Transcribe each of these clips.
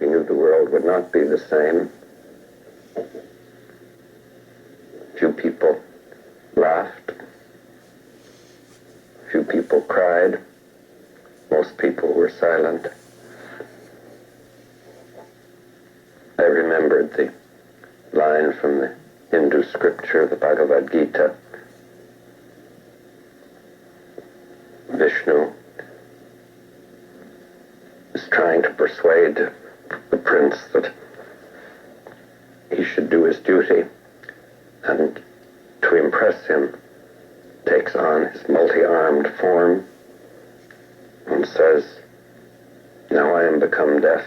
He knew the world would not be the same. Few people laughed. Few people cried. Most people were silent. I remembered the line from the Hindu scripture, the Bhagavad Gita. Vishnu is trying to persuade the prince that he should do his duty, and to impress him takes on his multi-armed form and says, "Now I am become death,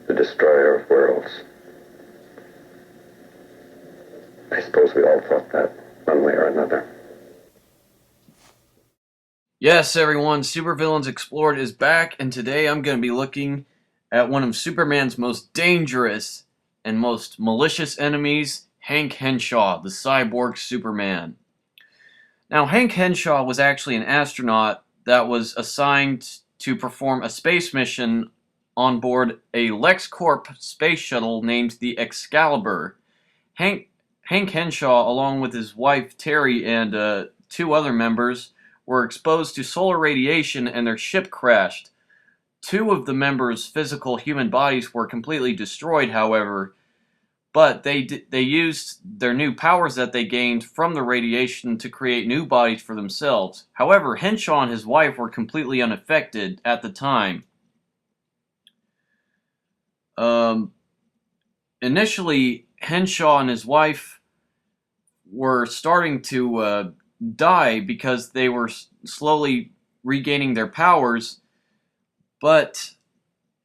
the destroyer of worlds." I suppose we all thought that one way or another. Yes, everyone, Supervillains Explored is back, and today I'm going to be looking at one of Superman's most dangerous and most malicious enemies, Hank Henshaw, the Cyborg Superman. Now, Hank Henshaw was actually an astronaut that was assigned to perform a space mission on board a LexCorp space shuttle named the Excalibur. Hank Henshaw, along with his wife Terry and 2 other members, were exposed to solar radiation and their ship crashed. 2 of the members' physical human bodies were completely destroyed, however, but they used their new powers that they gained from the radiation to create new bodies for themselves. However, Henshaw and his wife were completely unaffected at the time. Initially, Henshaw and his wife were starting to die because they were slowly regaining their powers, but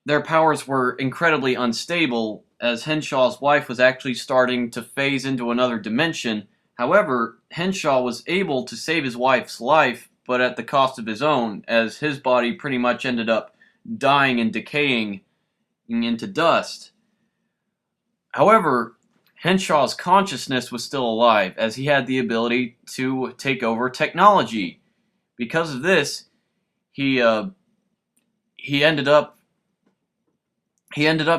their powers were incredibly unstable as Henshaw's wife was actually starting to phase into another dimension. However, Henshaw was able to save his wife's life, but at the cost of his own, as his body pretty much ended up dying and decaying into dust. However, Henshaw's consciousness was still alive, as he had the ability to take over technology. Because of this, he ended up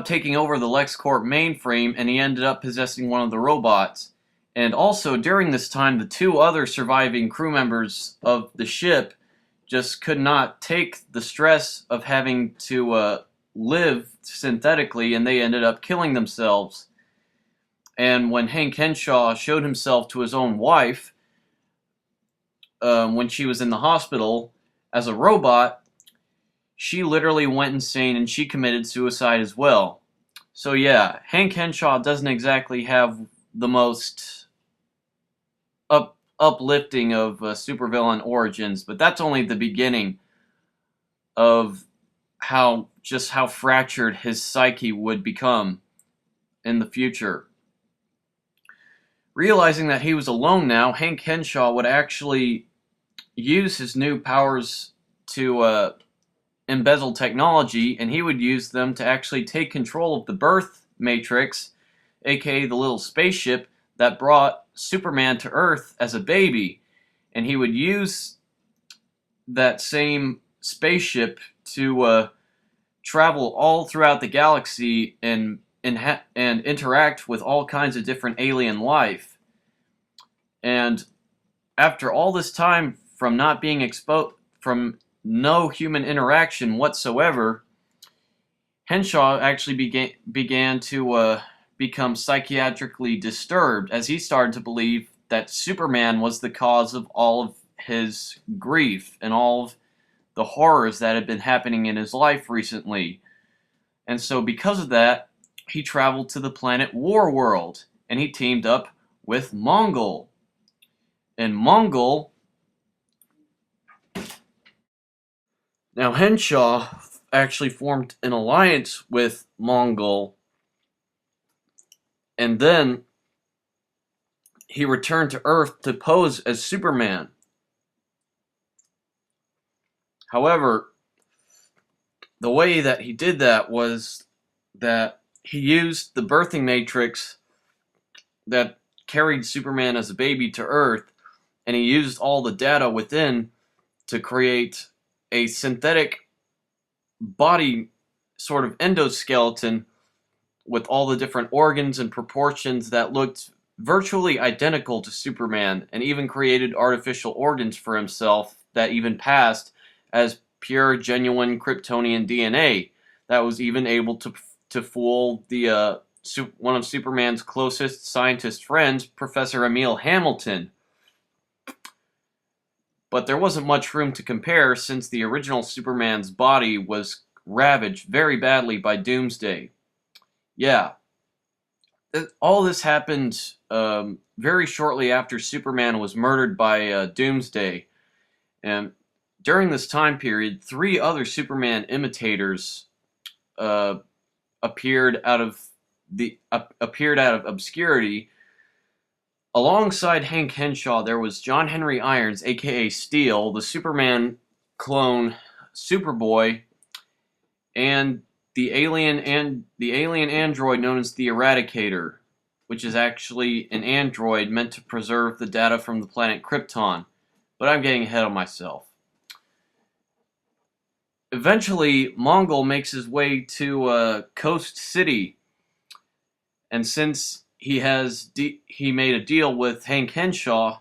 taking over the LexCorp mainframe, and he ended up possessing one of the robots. And also, during this time, the 2 other surviving crew members of the ship just could not take the stress of having to live synthetically, and they ended up killing themselves. And when Hank Henshaw showed himself to his own wife, when she was in the hospital, as a robot, she literally went insane and she committed suicide as well. So yeah, Hank Henshaw doesn't exactly have the most uplifting of supervillain origins, but that's only the beginning of how fractured his psyche would become in the future. Realizing that he was alone now, Hank Henshaw would actually use his new powers to embezzle technology, and he would use them to actually take control of the birth matrix, aka the little spaceship that brought Superman to Earth as a baby. And he would use that same spaceship to travel all throughout the galaxy and interact with all kinds of different alien life. And after all this time from not being exposed, from no human interaction whatsoever, Henshaw actually began to become psychiatrically disturbed, as he started to believe that Superman was the cause of all of his grief and all of the horrors that had been happening in his life recently. And so because of that, he traveled to the planet Warworld, and he teamed up with Mongol. And Mongol... Now, Henshaw actually formed an alliance with Mongol, and then he returned to Earth to pose as Superman. However, the way that he did that was that he used the birthing matrix that carried Superman as a baby to Earth, and he used all the data within to create a synthetic body sort of endoskeleton with all the different organs and proportions that looked virtually identical to Superman, and even created artificial organs for himself that even passed as pure, genuine Kryptonian DNA that was even able to fool the one of Superman's closest scientist friends, Professor Emil Hamilton. But there wasn't much room to compare since the original Superman's body was ravaged very badly by Doomsday. Yeah, all this happened very shortly after Superman was murdered by Doomsday. And during this time period, 3 other Superman imitators appeared out of obscurity. Alongside Hank Henshaw, there was John Henry Irons, aka Steel, the Superman clone Superboy, and the alien android known as the Eradicator, which is actually an android meant to preserve the data from the planet Krypton. But I'm getting ahead of myself. Eventually, Mongol makes his way to Coast City, and since he made a deal with Hank Henshaw,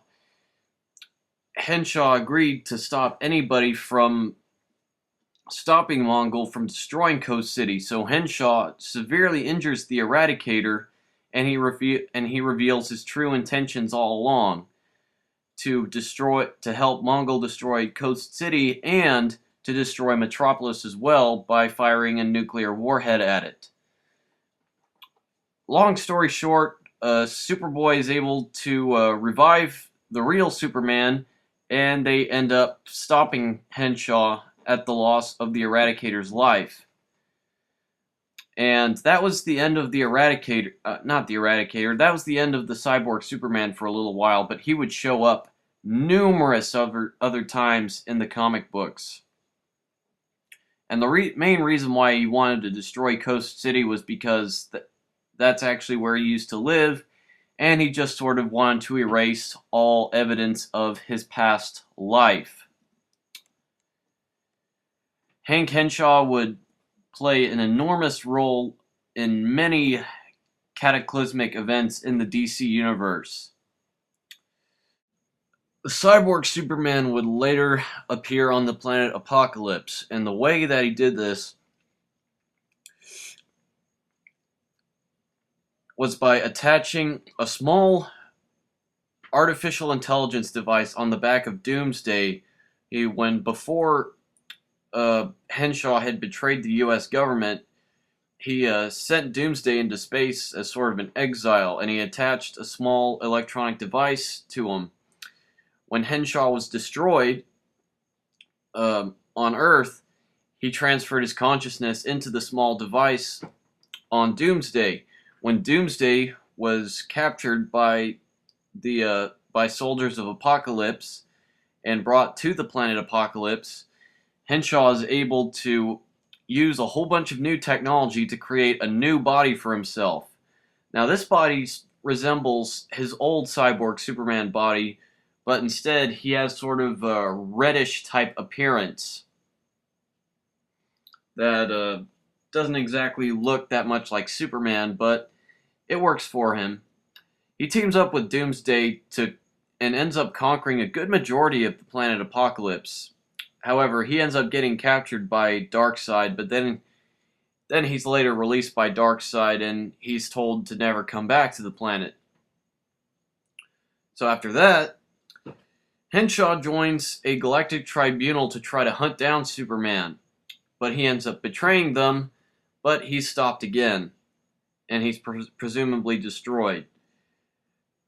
Henshaw agreed to stop anybody from stopping Mongol from destroying Coast City. So Henshaw severely injures the Eradicator, and he reveals his true intentions all along to help Mongol destroy Coast City and to destroy Metropolis as well by firing a nuclear warhead at it. Long story short, Superboy is able to revive the real Superman, and they end up stopping Henshaw at the loss of the Eradicator's life. And that was the end of the Eradicator, not the Eradicator, that was the end of the Cyborg Superman for a little while, but he would show up numerous other times in the comic books. And the main reason why he wanted to destroy Coast City was because that's actually where he used to live, and he just sort of wanted to erase all evidence of his past life. Hank Henshaw would play an enormous role in many cataclysmic events in the DC universe. The Cyborg Superman would later appear on the planet Apocalypse, and the way that he did this was by attaching a small artificial intelligence device on the back of Doomsday before Henshaw had betrayed the U.S. government. He sent Doomsday into space as sort of an exile, and he attached a small electronic device to him. When Henshaw was destroyed on Earth, he transferred his consciousness into the small device on Doomsday. When Doomsday was captured by soldiers of Apocalypse and brought to the planet Apocalypse, Henshaw is able to use a whole bunch of new technology to create a new body for himself. Now, this body resembles his old Cyborg Superman body, but instead he has sort of a reddish type appearance that doesn't exactly look that much like Superman, but it works for him. He teams up with Doomsday and ends up conquering a good majority of the planet Apocalypse. However, he ends up getting captured by Darkseid, but then he's later released by Darkseid, and he's told to never come back to the planet. So after that, Henshaw joins a galactic tribunal to try to hunt down Superman, but he ends up betraying them, but he's stopped again, and he's presumably destroyed.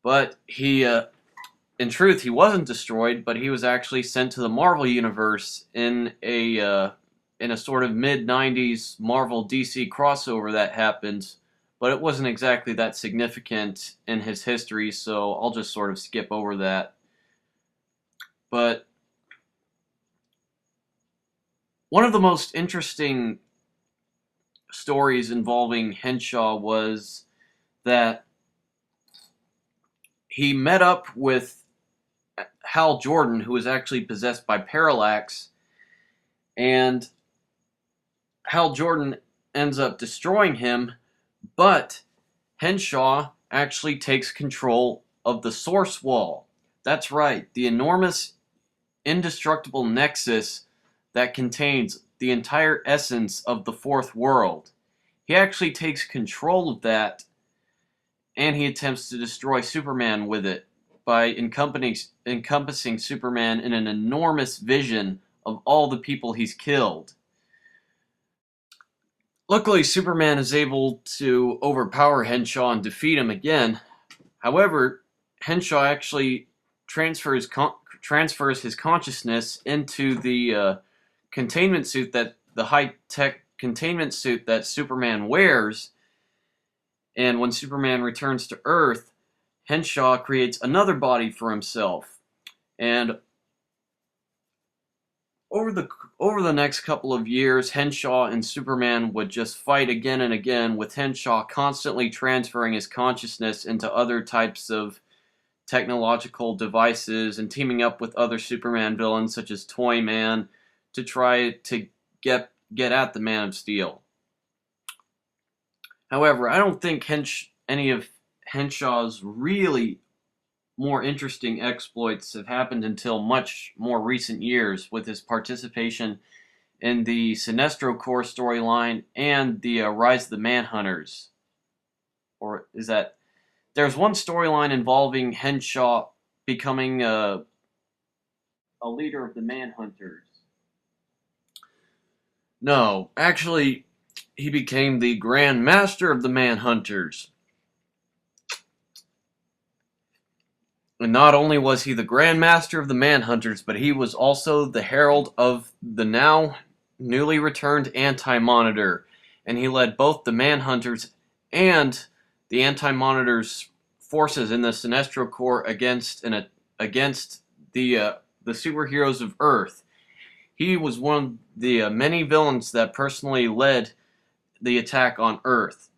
But in truth, he wasn't destroyed, but he was actually sent to the Marvel Universe in a sort of mid-90s Marvel DC crossover that happened, but it wasn't exactly that significant in his history, so I'll just sort of skip over that. But one of the most interesting stories involving Henshaw was that he met up with Hal Jordan, who was actually possessed by Parallax, and Hal Jordan ends up destroying him, but Henshaw actually takes control of the source wall. That's right, the enormous, indestructible nexus that contains the entire essence of the fourth world. He actually takes control of that, and he attempts to destroy Superman with it by encompassing Superman in an enormous vision of all the people he's killed. Luckily, Superman is able to overpower Henshaw and defeat him again. However, Henshaw actually transfers his consciousness into the containment suit, that the high-tech containment suit that Superman wears. And when Superman returns to Earth, Henshaw creates another body for himself. And over the next couple of years, Henshaw and Superman would just fight again and again, with Henshaw constantly transferring his consciousness into other types of technological devices and teaming up with other Superman villains such as Toyman to try to get at the Man of Steel. However, I don't think any of Henshaw's really more interesting exploits have happened until much more recent years, with his participation in the Sinestro Corps storyline and the Rise of the Manhunters. Or is that... There's one storyline involving Henshaw becoming a leader of the Manhunters. No, actually, he became the Grand Master of the Manhunters. And not only was he the Grand Master of the Manhunters, but he was also the herald of the now newly returned Anti-Monitor. And he led both the Manhunters and the Anti-Monitor's forces in the Sinestro Corps against the superheroes of Earth. He was one of the many villains that personally led the attack on Earth,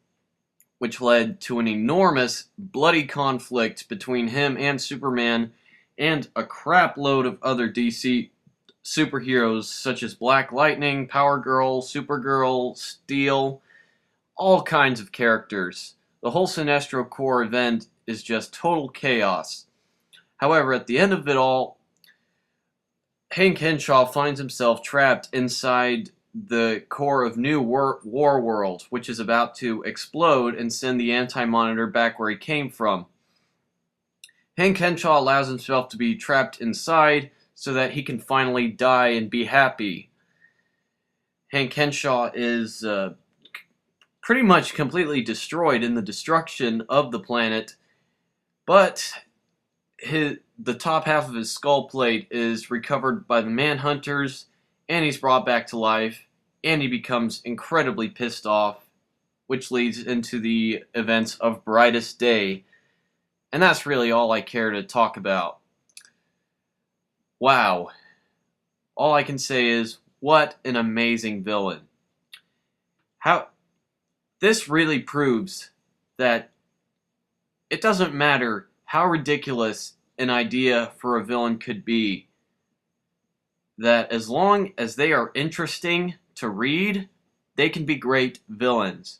which led to an enormous, bloody conflict between him and Superman and a crap load of other DC superheroes such as Black Lightning, Power Girl, Supergirl, Steel, all kinds of characters. The whole Sinestro Corps event is just total chaos. However, at the end of it all, Hank Henshaw finds himself trapped inside the core of New War World, which is about to explode and send the Anti-Monitor back where he came from. Hank Henshaw allows himself to be trapped inside so that he can finally die and be happy. Hank Henshaw is pretty much completely destroyed in the destruction of the planet, but the top half of his skull plate is recovered by the Manhunters, and he's brought back to life, and he becomes incredibly pissed off, which leads into the events of Brightest Day. And that's really all I care to talk about. Wow. All I can say is, what an amazing villain. This really proves that it doesn't matter how ridiculous an idea for a villain could be, that as long as they are interesting to read, they can be great villains.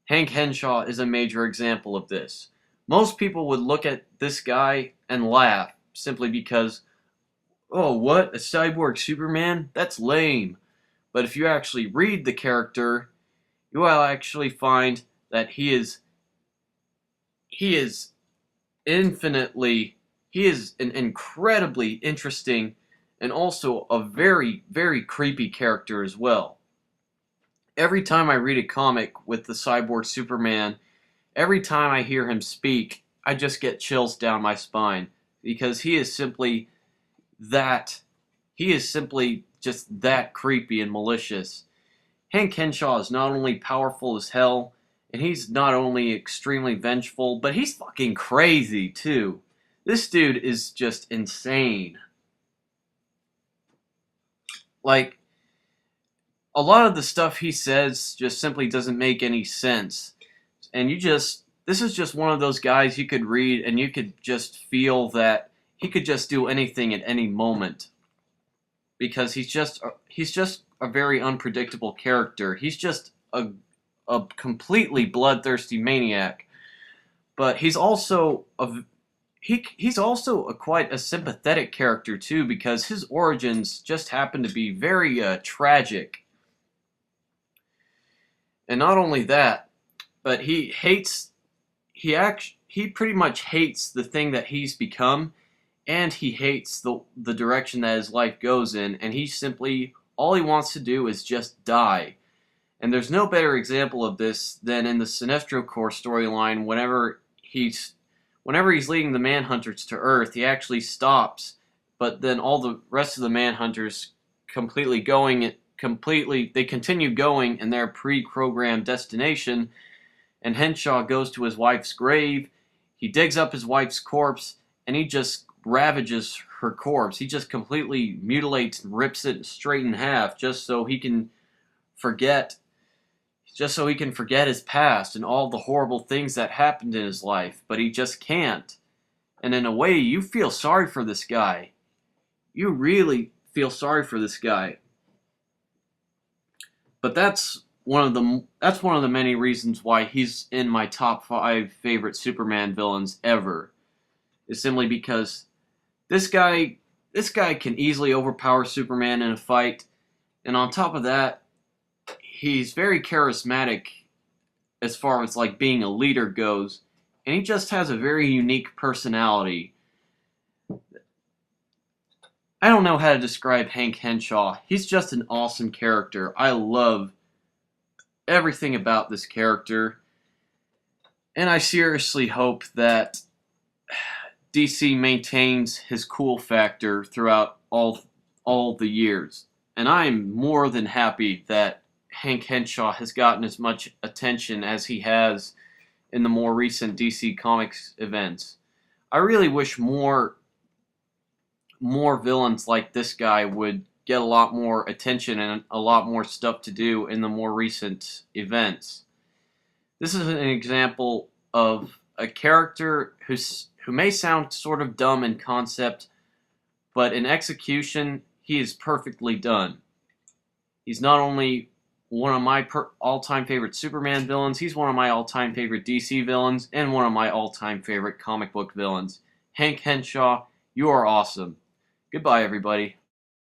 Hank Henshaw is a major example of this. Most people would look at this guy and laugh simply because, oh, what? A cyborg Superman? That's lame. But if you actually read the character, you will actually find that he is an incredibly interesting and also a very, very creepy character as well. Every time I read a comic with the Cyborg Superman, every time I hear him speak, I just get chills down my spine, because he is simply just that creepy and malicious. Hank Henshaw is not only powerful as hell, and he's not only extremely vengeful, but he's fucking crazy too. This dude is just insane. Like, a lot of the stuff he says just simply doesn't make any sense. And this is just one of those guys you could read and you could just feel that he could just do anything at any moment. Because he's just a very unpredictable character. He's just a completely bloodthirsty maniac, but he's also quite a sympathetic character too, because his origins just happen to be very tragic. And not only that, but he pretty much hates the thing that he's become, and he hates the direction that his life goes in, and all he wants to do is just die. And there's no better example of this than in the Sinestro Corps storyline. Whenever he's leading the Manhunters to Earth, he actually stops, but then all the rest of the Manhunters they continue going in their pre-programmed destination, and Henshaw goes to his wife's grave. He digs up his wife's corpse, and he just ravages her corpse. He just completely mutilates and rips it straight in half just so he can forget his past and all the horrible things that happened in his life, but he just can't. And in a way, you feel sorry for this guy. You really feel sorry for this guy. But that's one of the many reasons why he's in my top 5 favorite Superman villains ever. Is simply because this guy can easily overpower Superman in a fight, and on top of that, he's very charismatic as far as like being a leader goes, and he just has a very unique personality. I don't know how to describe Hank Henshaw. He's just an awesome character. I love everything about this character, and I seriously hope that DC maintains his cool factor throughout all the years. And I'm more than happy that Hank Henshaw has gotten as much attention as he has in the more recent DC Comics events. I really wish more villains like this guy would get a lot more attention and a lot more stuff to do in the more recent events. This is an example of a character who may sound sort of dumb in concept, but in execution, he is perfectly done. He's not only one of my all-time favorite Superman villains, he's one of my all-time favorite DC villains, and one of my all-time favorite comic book villains. Hank Henshaw, you are awesome. Goodbye, everybody.